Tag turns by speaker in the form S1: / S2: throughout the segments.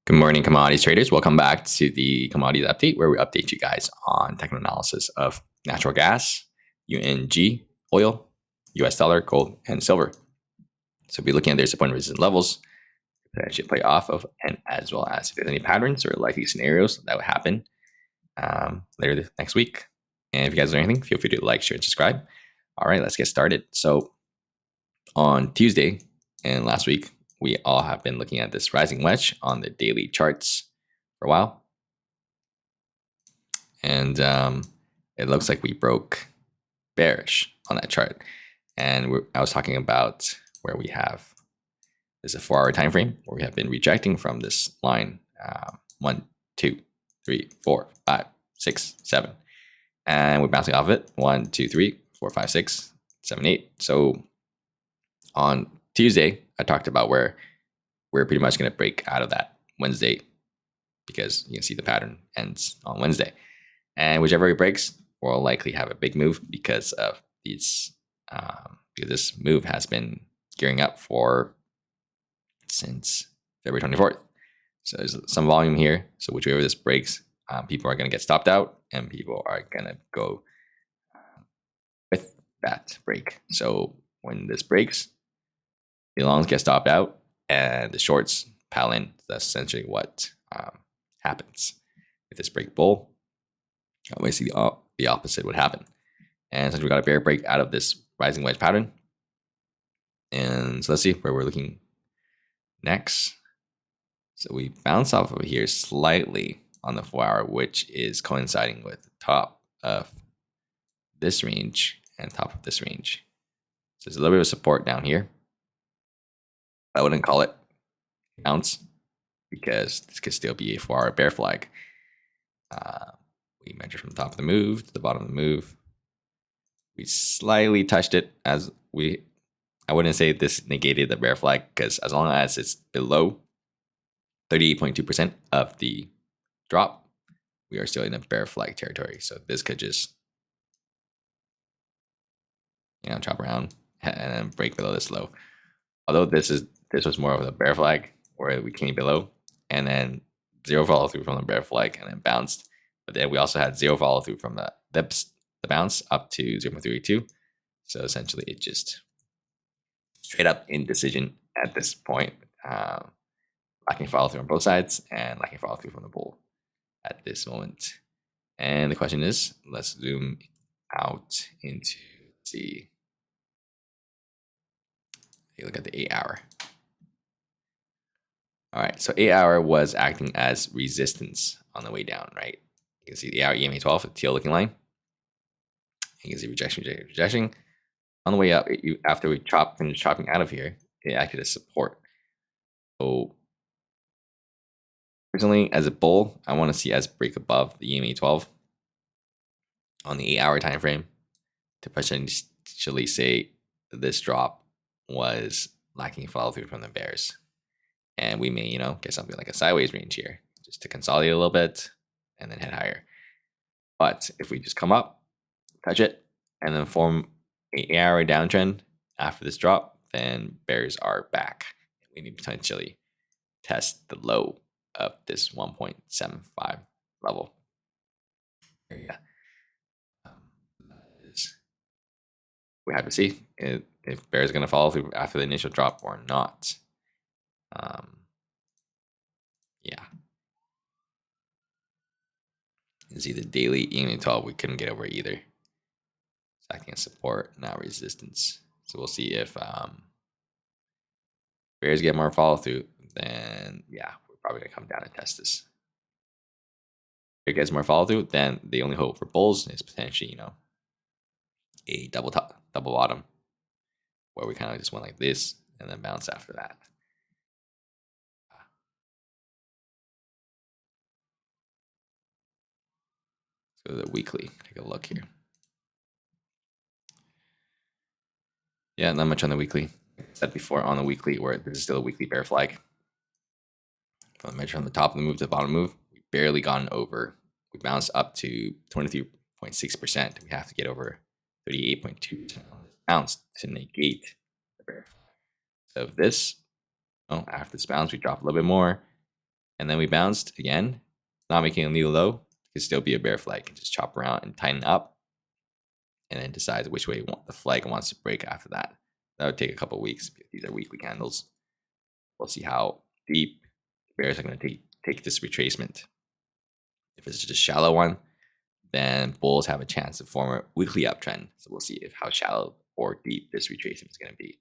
S1: Good morning, commodities traders. Welcome back to the commodities update, where we update you guys on technical analysis of natural gas, UNG, oil, US dollar, gold, and silver. So we'll be looking at their support and resistance levels that should play off of, and as well as if there's any patterns or likely scenarios that would happen later next week. And if you guys learn anything, feel free to like, share, and subscribe. All right, let's get started. So on Tuesday and last week, we all have been looking at this rising wedge on the daily charts for a while. And it looks like we broke bearish on that chart. And I was talking about where we have, there's a 4-hour time frame where we have been rejecting from this line 1, 2, 3, 4, 5, 6, 7. And we're bouncing off it 1, 2, 3, 4, 5, 6, 7, 8. So on Tuesday, I talked about where we're pretty much going to break out of that Wednesday, because you can see the pattern ends on Wednesday. And whichever it breaks, we'll likely have a big move because of these. Because this move has been gearing up since February 24th. So there's some volume here. So whichever this breaks, people are going to get stopped out, and people are going to go with that break. So when this breaks, the longs get stopped out, and the shorts pile in. That's essentially what happens. If this break bull, obviously the opposite would happen. And since we got a bear break out of this rising wedge pattern, and so let's see where we're looking next. So we bounce off of here slightly on the 4-hour, which is coinciding with the top of this range and top of this range. So there's a little bit of support down here. I wouldn't call it bounce, because this could still be a 4-hour bear flag. We measure from the top of the move to the bottom of the move. We slightly touched it I wouldn't say this negated the bear flag, because as long as it's below 38.2% of the drop, we are still in a bear flag territory. So this could just, chop around and then break below this low. Although this was more of a bear flag where we came below and then zero follow through from the bear flag and then bounced. But then we also had zero follow through from the bounce up to 0.32. So essentially it just straight up indecision at this point. Lacking follow through on both sides and lacking follow through from the bull at this moment. And the question is, let's zoom out into see. Look at the 8-hour. All right, so 8-hour was acting as resistance on the way down, right? You can see the 8-hour EMA 12, a teal looking line. You can see rejection. On the way up, after we finished chopping out of here, it acted as support. So personally, as a bull, I want to see us break above the EMA 12 on the 8-hour time frame to potentially say this drop was lacking follow through from the bears, and we may get something like a sideways range here just to consolidate a little bit and then head higher. But if we just come up, touch it, and then form an 8-hour downtrend after this drop, then bears are back. We need to potentially test the low of this 1.75 level area. We have to see if bears are going to follow through after the initial drop or not. Yeah. You can see the daily EMA 12, we couldn't get over either. It's acting as support, not resistance. So we'll see if bears get more follow through, then yeah, we're probably gonna come down and test this. If it gets more follow through, then the only hope for bulls is potentially, a double bottom, where we kind of just went like this and then bounce after that. So the weekly, take a look here. Yeah, not much on the weekly. I said before on the weekly, where this is still a weekly bear flag. From the measure from the top of the move to the bottom move, we barely gone over. We bounced up to 23.6%. We have to get over 38.2% on this bounce to negate the bear flag. So if this, after this bounce, we drop a little bit more, And then we bounced again, not making a new low. It could still be a bear flag. Just chop around and tighten up, and then decide which way the flag wants to break after that. That would take a couple weeks. These are weekly candles. We'll see how deep the bears are going to take this retracement. If it's just a shallow one, then bulls have a chance to form a weekly uptrend. So we'll see how shallow or deep this retracement is going to be.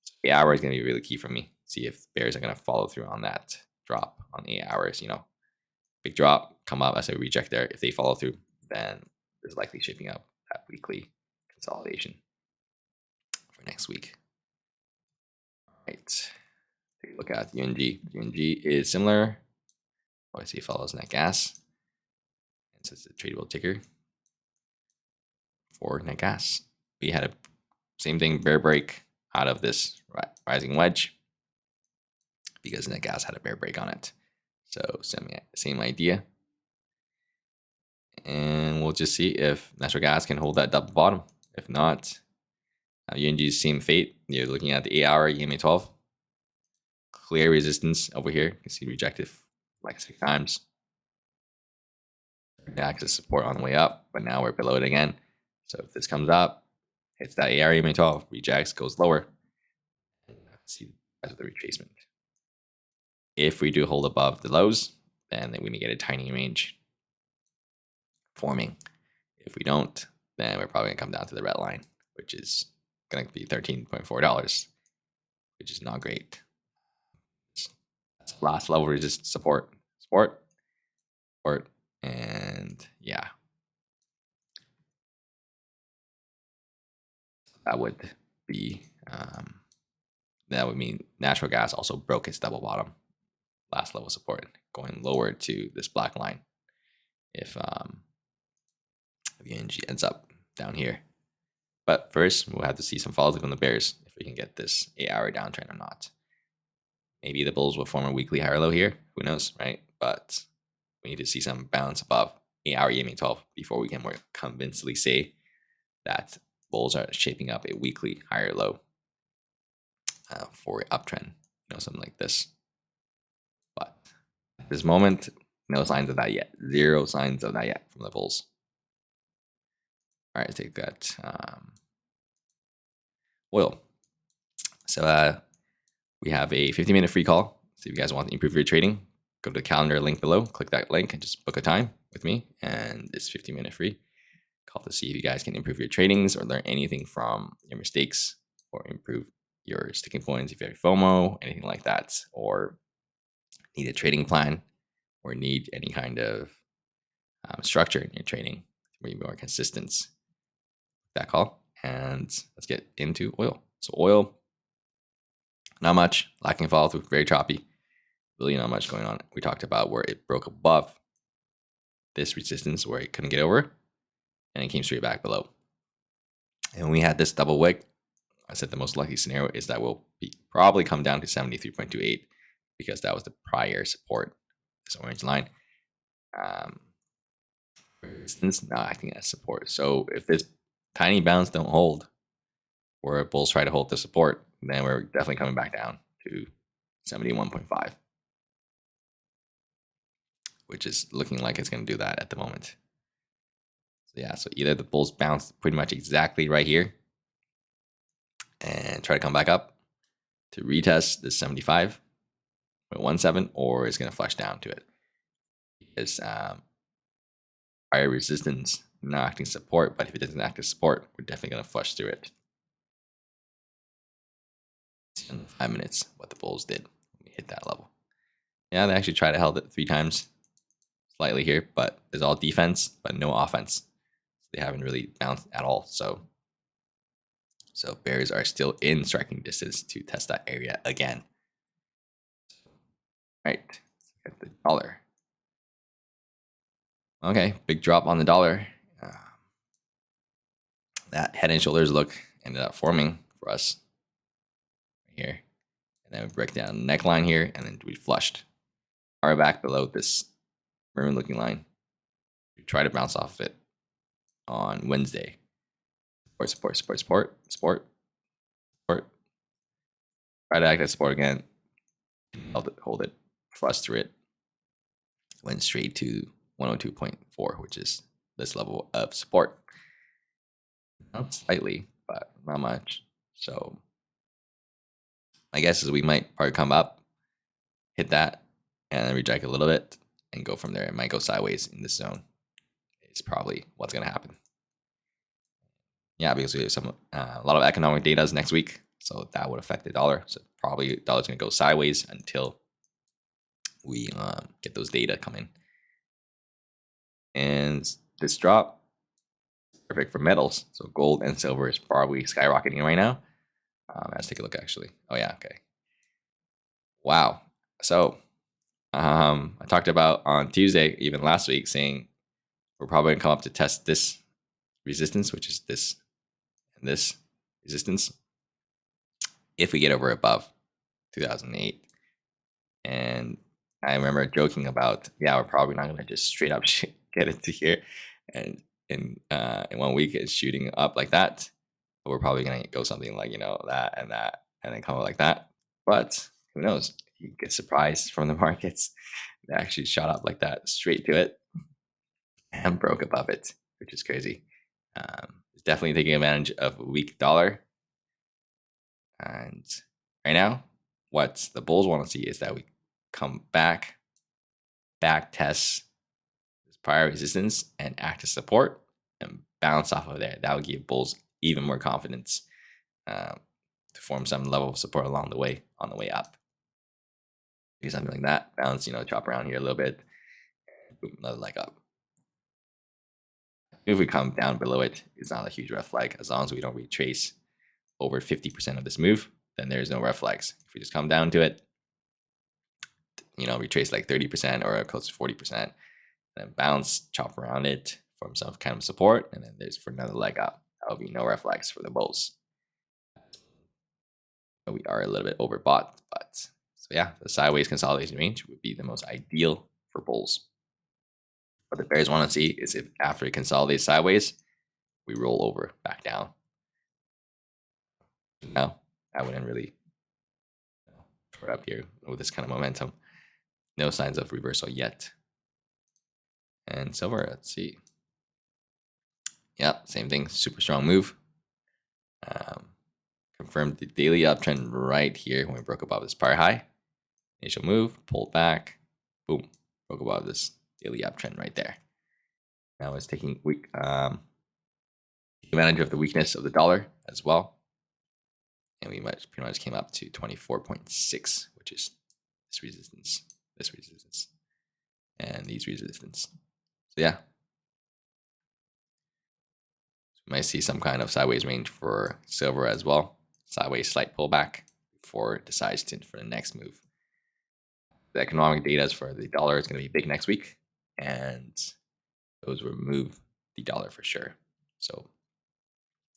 S1: So 8 hours is going to be really key for me. See if bears are going to follow through on that drop on 8 hours. Big drop, come up as a reject there. If they follow through, then there's likely shaping up that weekly consolidation for next week. All right. Take a look at UNG. UNG is similar. I see it follows NatGas. And so it's a tradable ticker for NatGas. We had a same thing, bear break out of this rising wedge because NatGas had a bear break on it. So same idea. And we'll just see if natural gas can hold that double bottom. If not, UNG's same fate. You're looking at the 8 hour EMA 12. Clear resistance over here. You can see rejected like 6 times. Access support on the way up, but now we're below it again. So if this comes up, hits that 8 hour EMA 12, rejects, goes lower. See the size of the retracement. If we do hold above the lows, then we may get a tiny range forming. If we don't, then we're probably gonna come down to the red line, which is gonna be $13.4, which is not great. That's last level resistance support, and yeah, that would be that would mean natural gas also broke its double bottom, last level support, going lower to this black line. If the UNG ends up down here. But first, we'll have to see some follow through from the bears if we can get this 8 hour downtrend or not. Maybe the bulls will form a weekly higher low here. Who knows, right? But we need to see some bounce above 8 hour EMA 12 before we can more convincingly say that bulls are shaping up a weekly higher low for an uptrend, something like this. But at this moment, no signs of that yet. Zero signs of that yet from the bulls. All right, take that oil. So we have a 15-minute free call. So if you guys want to improve your trading, go to the calendar link below, click that link, and just book a time with me. And it's 15-minute free call to see if you guys can improve your tradings or learn anything from your mistakes or improve your sticking points if you have FOMO, anything like that, or need a trading plan or need any kind of structure in your trading to be more consistent. That call. And let's get into oil. So oil, not much, lacking follow through, very choppy. Really not much going on. We talked about where it broke above this resistance where it couldn't get over, and it came straight back below. And when we had this double wick, I said the most likely scenario is that we'll probably come down to 73.28 because that was the prior support, this orange line. Resistance not acting as support. So if this tiny bounce don't hold, or bulls try to hold the support, then we're definitely coming back down to 71.5, which is looking like it's going to do that at the moment. So yeah, so either the bulls bounce pretty much exactly right here and try to come back up to retest this 75.17, or it's going to flush down to it. Because higher resistance not acting support, but if it doesn't act as support, we're definitely going to flush through it. In 5 minutes, what the bulls did when we hit that level. Yeah, they actually tried to hold it 3 times slightly here, but it's all defense, but no offense. They haven't really bounced at all. So bears are still in striking distance to test that area again. Right, let's get the dollar. Okay, big drop on the dollar. That head and shoulders look ended up forming for us right here. And then we break down the neckline here, and then we flushed. Are back below this maroon looking line. We try to bounce off of it on Wednesday. Support. Try to act as support again. Hold it, flush through it. went straight to 102.4, which is this level of support. Not slightly, but not much. So my guess is we might probably come up, hit that, and then reject a little bit and go from there. It might go sideways in this zone. It's probably what's going to happen. Yeah, because we have a lot of economic data next week, so that would affect the dollar. So probably dollar's going to go sideways until we get those data coming. And this drop, perfect for metals. So gold and silver is probably skyrocketing right now. Let's take a look actually. Oh yeah, okay. Wow. So I talked about on Tuesday, even last week, saying we're probably gonna come up to test this resistance, which is this and this resistance, if we get over above 2008. And I remember joking about, yeah, we're probably not gonna just straight up get into here, and in 1 week it's shooting up like that. But we're probably gonna go something like that, and then come up like that. But who knows? You get surprised from the markets. They actually shot up like that straight to it and broke above it, which is crazy. It's definitely taking advantage of a weak dollar. And right now, what the bulls want to see is that we come back test this prior resistance and act as support and bounce off of there. That would give bulls even more confidence to form some level of support along the way on the way up. Do something like that, bounce, chop around here a little bit, boom, another leg up. If we come down below it, it's not a huge red flag. As long as we don't retrace over 50% of this move, then there's no red flags. If we just come down to it, retrace like 30% or close to 40%, then bounce, chop around it, form some kind of support, and then there's for another leg up. That'll be no red flags for the bulls. We are a little bit overbought, but so yeah, the sideways consolidation range would be the most ideal for bulls. What the bears want to see is if after it consolidates sideways, we roll over back down. No, I wouldn't really put up here with this kind of momentum. No signs of reversal yet. And silver, let's see. Yeah, same thing. Super strong move. Confirmed the daily uptrend right here when we broke above this prior high. Initial move, pulled back, boom, broke above this daily uptrend right there. Now it's taking advantage of the weakness of the dollar as well. And we pretty much came up to 24.6, which is this resistance, and these resistance. So yeah, we might see some kind of sideways range for silver as well. Sideways slight pullback before it decides for the next move. The economic data for the dollar is going to be big next week, and those will move the dollar for sure. So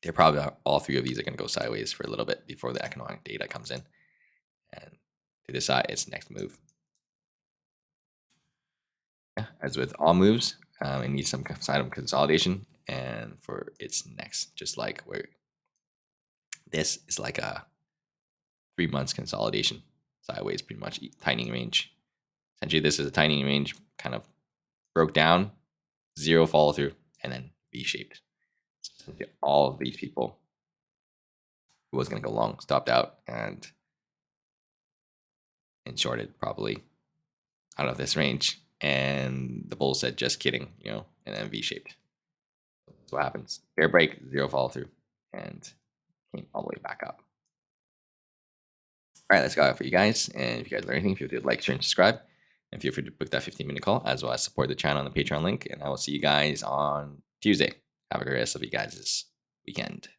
S1: they're probably all three of these are going to go sideways for a little bit before the economic data comes in and to decide its next move. Yeah, as with all moves, it needs some sign of consolidation, and for its next, just like where this is like a 3 months consolidation sideways, pretty much tightening range. Essentially, this is a tightening range, kind of broke down, zero follow through, and then V-shaped. So all of these people who was going to go long stopped out and shorted probably out of this range. And the bull said, just kidding, and then V-shaped. That's what happens. Bear break, zero follow through, and came all the way back up. All right, let's go for you guys. And if you guys learn anything, feel free to like, share, and subscribe. And feel free to book that 15-minute call, as well as support the channel on the Patreon link. And I will see you guys on Tuesday. Have a great rest of you guys' weekend.